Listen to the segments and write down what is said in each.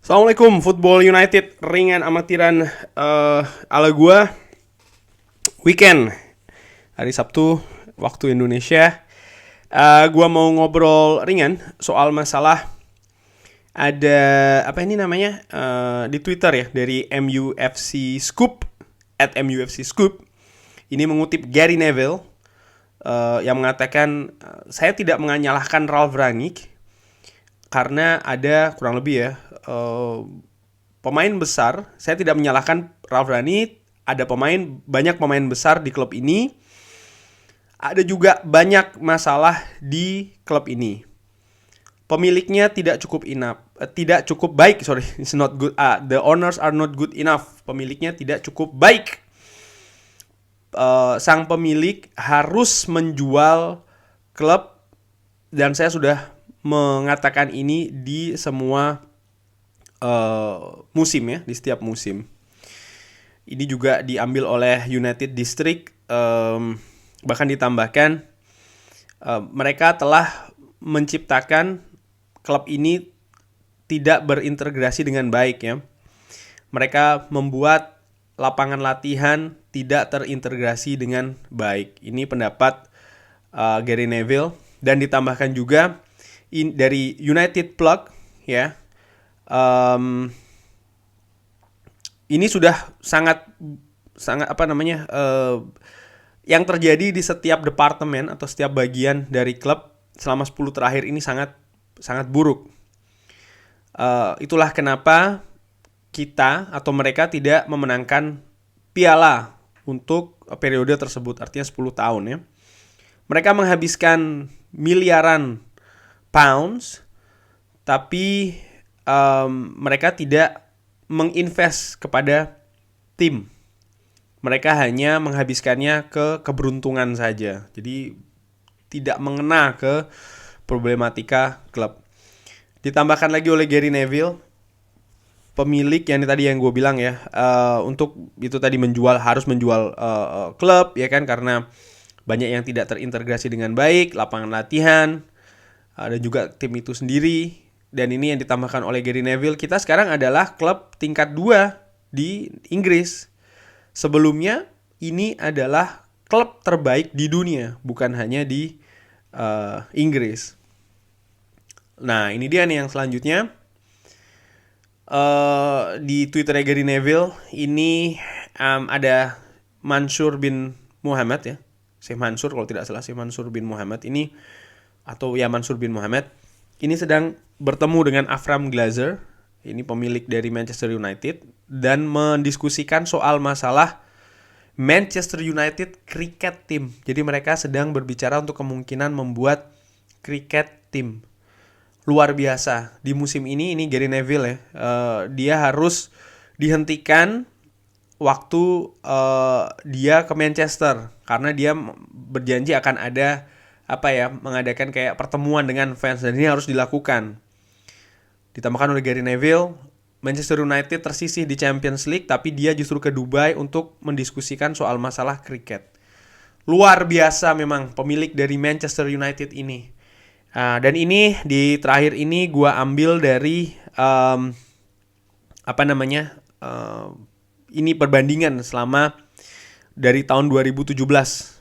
Assalamualaikum, Football United ringan amatiran ala gua weekend hari Sabtu waktu Indonesia. Gua mau ngobrol ringan soal masalah ada apa ini namanya di Twitter ya dari MUFC Scoop @MUFC Scoop. Ini mengutip Gary Neville yang mengatakan saya tidak menyalahkan Ralf Rangnick karena ada kurang lebih ya pemain besar. Saya tidak menyalahkan Ralf Rangnick. Ada banyak pemain besar di klub ini. Ada juga banyak masalah di klub ini. Pemiliknya tidak cukup baik. Sorry, it's not good. The owners are not good enough. Pemiliknya tidak cukup baik. Sang pemilik harus menjual klub, dan saya sudah mengatakan ini di semua musim ya, di setiap musim. Ini juga diambil oleh United District, bahkan ditambahkan mereka telah menciptakan klub ini tidak berintegrasi dengan baik ya. Mereka membuat lapangan latihan tidak terintegrasi dengan baik. Ini pendapat Gary Neville, dan ditambahkan juga dari United Plug ya. Ini sudah sangat yang terjadi di setiap departemen atau setiap bagian dari klub selama 10 terakhir ini sangat buruk. Itulah kenapa kita atau mereka tidak memenangkan piala untuk periode tersebut, artinya 10 tahun ya. Mereka menghabiskan miliaran pounds, tapi mereka tidak menginvest kepada tim. Mereka hanya menghabiskannya ke keberuntungan saja. Jadi tidak mengena ke problematika klub. Ditambahkan lagi oleh Gary Neville, pemilik yang gue bilang ya, untuk itu tadi harus menjual klub ya kan, karena banyak yang tidak terintegrasi dengan baik, lapangan latihan, dan juga tim itu sendiri. Dan ini yang ditambahkan oleh Gary Neville, kita sekarang adalah klub tingkat 2 di Inggris. Sebelumnya ini adalah klub terbaik di dunia, bukan hanya di Inggris. Nah, ini dia nih yang selanjutnya. Di Twitter Gary Neville ini ada Mansur bin Muhammad ya. Syekh Mansur kalau tidak salah, Syekh Mansur bin Muhammad ini, atau ya Mansur bin Muhammad ini sedang bertemu dengan Avram Glazer, ini pemilik dari Manchester United, dan mendiskusikan soal masalah Manchester United Cricket Team. Jadi mereka sedang berbicara untuk kemungkinan membuat cricket team. Luar biasa. Di musim ini Gary Neville ya, dia harus dihentikan waktu dia ke Manchester, karena dia berjanji akan ada mengadakan kayak pertemuan dengan fans, dan ini harus dilakukan. Ditambahkan oleh Gary Neville, Manchester United tersisih di Champions League, tapi dia justru ke Dubai untuk mendiskusikan soal masalah kriket. Luar biasa memang pemilik dari Manchester United ini. Dan ini di terakhir ini gue ambil dari ini perbandingan selama dari tahun 2017.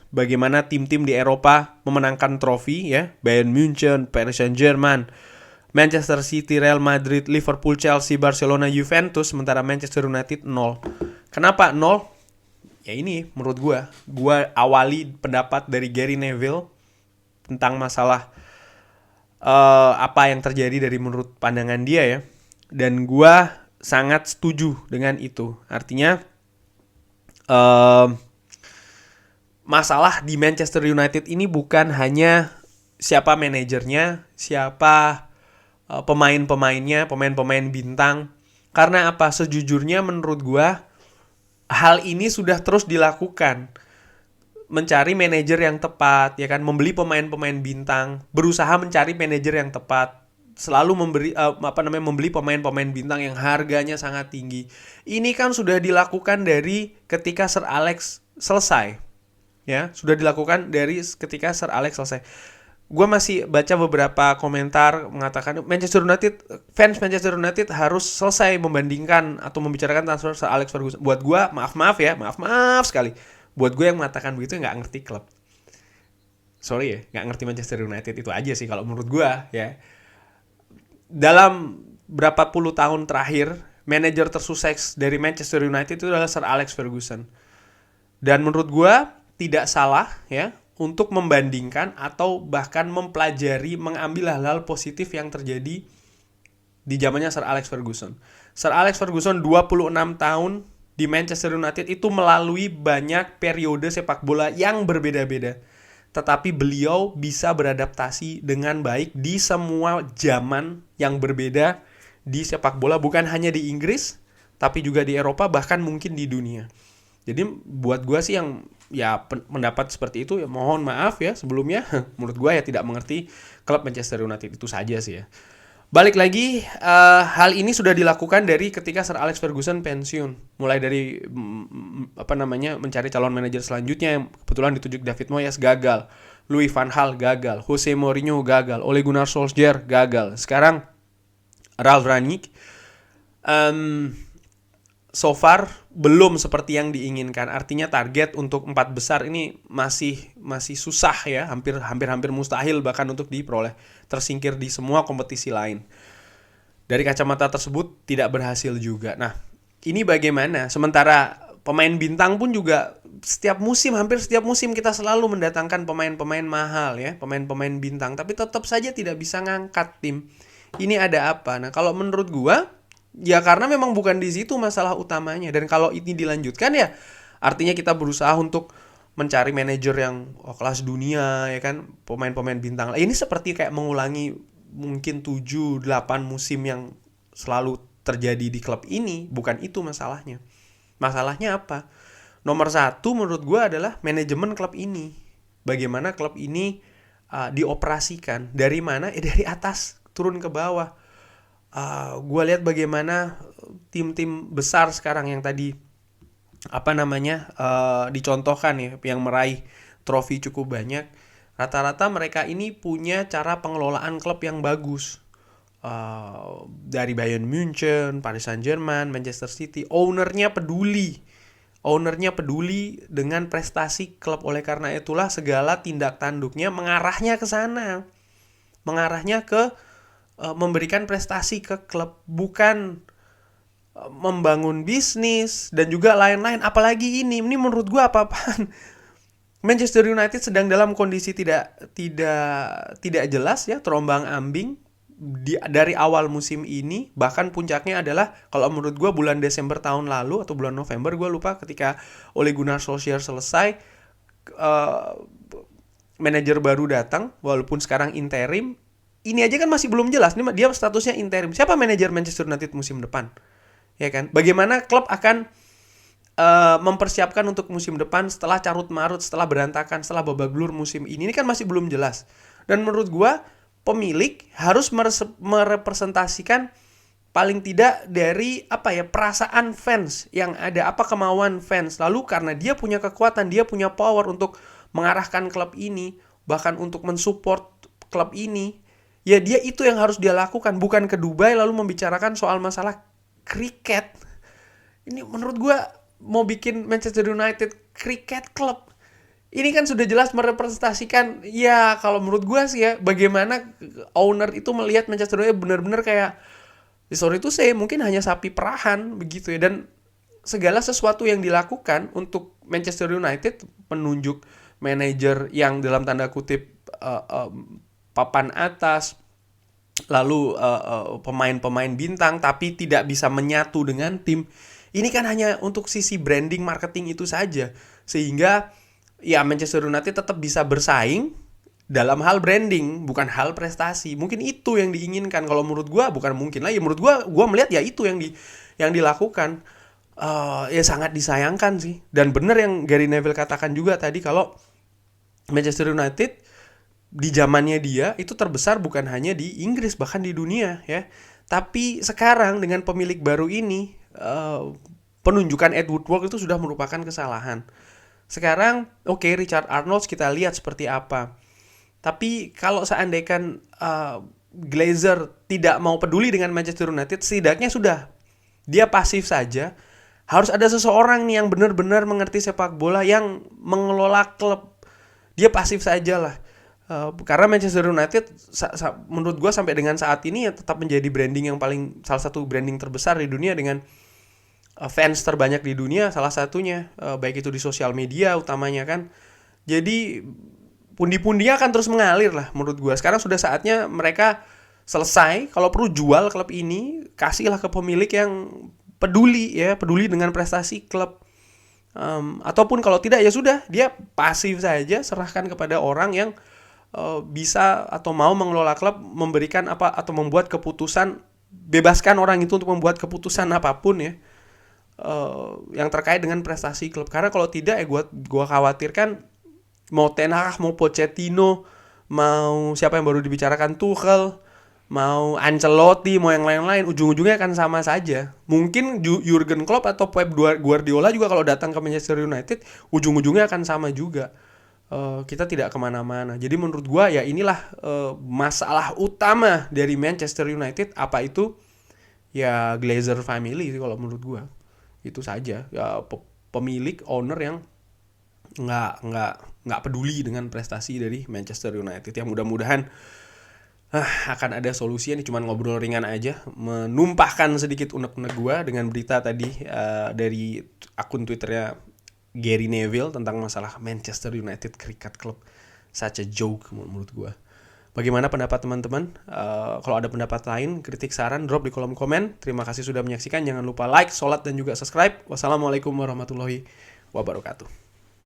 Bagaimana tim-tim di Eropa memenangkan trofi ya, Bayern München, Paris Saint-Germain, Manchester City, Real Madrid, Liverpool, Chelsea, Barcelona, Juventus, sementara Manchester United 0. Kenapa 0? Ya ini menurut gue awali pendapat dari Gary Neville tentang masalah apa yang terjadi dari menurut pandangan dia ya, dan gue sangat setuju dengan itu. Artinya masalah di Manchester United ini bukan hanya siapa manajernya, siapa pemain-pemainnya, pemain-pemain bintang. Karena apa? Sejujurnya menurut gua hal ini sudah terus dilakukan. Mencari manajer yang tepat, ya kan, membeli pemain-pemain bintang, berusaha mencari manajer yang tepat, selalu membeli pemain-pemain bintang yang harganya sangat tinggi. Ini kan sudah dilakukan dari ketika Sir Alex selesai. Ya, sudah dilakukan dari ketika Sir Alex selesai. gue masih baca beberapa komentar mengatakan fans Manchester United harus selesai membandingkan atau membicarakan transfer Sir Alex Ferguson. Buat gue, maaf sekali. Buat gue yang mengatakan begitu nggak ngerti klub. Sorry ya, nggak ngerti Manchester United, itu aja sih kalau menurut gue ya. Dalam berapa puluh tahun terakhir, manajer tersukses dari Manchester United itu adalah Sir Alex Ferguson. Dan menurut gue tidak salah ya untuk membandingkan atau bahkan mempelajari, mengambil hal-hal positif yang terjadi di zamannya Sir Alex Ferguson. Sir Alex Ferguson 26 tahun di Manchester United itu melalui banyak periode sepak bola yang berbeda-beda. Tetapi beliau bisa beradaptasi dengan baik di semua zaman yang berbeda di sepak bola, bukan hanya di Inggris, tapi juga di Eropa, bahkan mungkin di dunia. Jadi buat gue sih yang ya pendapat seperti itu, ya mohon maaf ya sebelumnya. Menurut gue ya tidak mengerti klub Manchester United, itu saja sih ya. Balik lagi, hal ini sudah dilakukan dari ketika Sir Alex Ferguson pensiun. Mulai dari mencari calon manajer selanjutnya, yang kebetulan ditunjuk David Moyes, gagal. Louis van Gaal gagal, Jose Mourinho gagal, Ole Gunnar Solskjaer gagal. Sekarang Ralf Rangnick so far belum seperti yang diinginkan. Artinya target untuk 4 besar ini masih susah ya, hampir mustahil bahkan untuk diperoleh. Tersingkir di semua kompetisi lain. Dari kacamata tersebut tidak berhasil juga. Nah, ini bagaimana? Sementara pemain bintang pun juga hampir setiap musim kita selalu mendatangkan pemain-pemain mahal ya, pemain-pemain bintang, tapi tetap saja tidak bisa ngangkat tim. Ini ada apa? Nah, kalau menurut gua ya karena memang bukan di situ masalah utamanya. Dan kalau ini dilanjutkan ya artinya kita berusaha untuk mencari manajer yang kelas dunia ya kan, pemain-pemain bintang. Ini seperti kayak mengulangi mungkin 7-8 musim yang selalu terjadi di klub ini. Bukan itu masalahnya. Masalahnya apa? Nomor 1 menurut gue adalah manajemen klub ini. Bagaimana klub ini dioperasikan. Dari mana? Dari atas turun ke bawah. Gue lihat bagaimana tim-tim besar sekarang yang tadi dicontohkan ya, yang meraih trofi cukup banyak, rata-rata mereka ini punya cara pengelolaan klub yang bagus. Dari Bayern Munchen, Paris Saint-Germain, Manchester City, ownernya peduli dengan prestasi klub. Oleh karena itulah segala tindak tanduknya mengarahnya ke sana, mengarahnya ke memberikan prestasi ke klub, bukan membangun bisnis dan juga lain-lain. Apalagi ini menurut gue apa-apaan. Manchester United sedang dalam kondisi tidak jelas ya, terombang-ambing dari awal musim ini. Bahkan puncaknya adalah kalau menurut gue bulan Desember tahun lalu atau bulan November, gue lupa, ketika Ole Gunnar Solskjaer selesai, manajer baru datang walaupun sekarang interim. Ini aja kan masih belum jelas, nih dia statusnya interim. Siapa manajer Manchester United musim depan? Ya kan? Bagaimana klub akan mempersiapkan untuk musim depan setelah carut-marut, setelah berantakan, setelah babak belur musim ini kan masih belum jelas. Dan menurut gua pemilik harus merepresentasikan paling tidak dari perasaan fans yang ada, apa kemauan fans. Lalu karena dia punya kekuatan, dia punya power untuk mengarahkan klub ini, bahkan untuk mensupport klub ini, ya dia itu yang harus dia lakukan, bukan ke Dubai lalu membicarakan soal masalah kriket. Ini menurut gue mau bikin Manchester United cricket club. Ini kan sudah jelas merepresentasikan, ya kalau menurut gue sih ya, bagaimana owner itu melihat Manchester United benar-benar kayak, sorry itu saya mungkin hanya sapi perahan begitu ya. Dan segala sesuatu yang dilakukan untuk Manchester United, menunjuk manajer yang dalam tanda kutip papan atas, lalu pemain-pemain bintang tapi tidak bisa menyatu dengan tim. Ini kan hanya untuk sisi branding, marketing itu saja, sehingga ya Manchester United tetap bisa bersaing dalam hal branding, bukan hal prestasi. Mungkin itu yang diinginkan. Kalau menurut gue bukan mungkin lah ya, menurut gue melihat ya itu yang dilakukan. Ya sangat disayangkan sih. Dan benar yang Gary Neville katakan juga tadi, kalau Manchester United di zamannya dia itu terbesar bukan hanya di Inggris, bahkan di dunia ya. Tapi sekarang dengan pemilik baru ini, penunjukan Ed Woodward itu sudah merupakan kesalahan. Sekarang Richard Arnold kita lihat seperti apa. Tapi kalau seandainya Glazer tidak mau peduli dengan Manchester United, setidaknya sudah dia pasif saja. Harus ada seseorang nih yang benar-benar mengerti sepak bola yang mengelola klub. Dia pasif saja lah. Karena Manchester United menurut gue sampai dengan saat ini ya tetap menjadi branding yang paling, salah satu branding terbesar di dunia dengan fans terbanyak di dunia, salah satunya baik itu di sosial media utamanya kan. Jadi pundi-pundinya akan terus mengalir lah menurut gue. Sekarang sudah saatnya mereka selesai, kalau perlu jual klub ini, kasihlah ke pemilik yang peduli ya, peduli dengan prestasi klub. Ataupun kalau tidak ya sudah, dia pasif saja, serahkan kepada orang yang bisa atau mau mengelola klub, memberikan apa atau membuat keputusan, bebaskan orang itu untuk membuat keputusan apapun ya, yang terkait dengan prestasi klub. Karena kalau tidak ya gue khawatirkan mau Ten Hag, mau Pochettino, mau siapa yang baru dibicarakan Tuchel, mau Ancelotti, mau yang lain-lain, ujung-ujungnya akan sama saja. Mungkin Jurgen Klopp atau Pep Guardiola juga kalau datang ke Manchester United, ujung-ujungnya akan sama juga. Kita tidak kemana-mana. Jadi menurut gua ya inilah masalah utama dari Manchester United. Apa itu? Ya Glazer family sih kalau menurut gua. Itu saja. Ya pemilik, owner yang nggak peduli dengan prestasi dari Manchester United. Yang mudah-mudahan akan ada solusi. Ini cuma ngobrol ringan aja, menumpahkan sedikit unek-unek gue dengan berita tadi dari akun Twitternya Gary Neville tentang masalah Manchester United Cricket Club. Such a joke menurut gue. Bagaimana pendapat teman-teman? Kalau ada pendapat lain, kritik, saran, drop di kolom komen. Terima kasih sudah menyaksikan. Jangan lupa like, sholat, dan juga subscribe. Wassalamualaikum warahmatullahi wabarakatuh.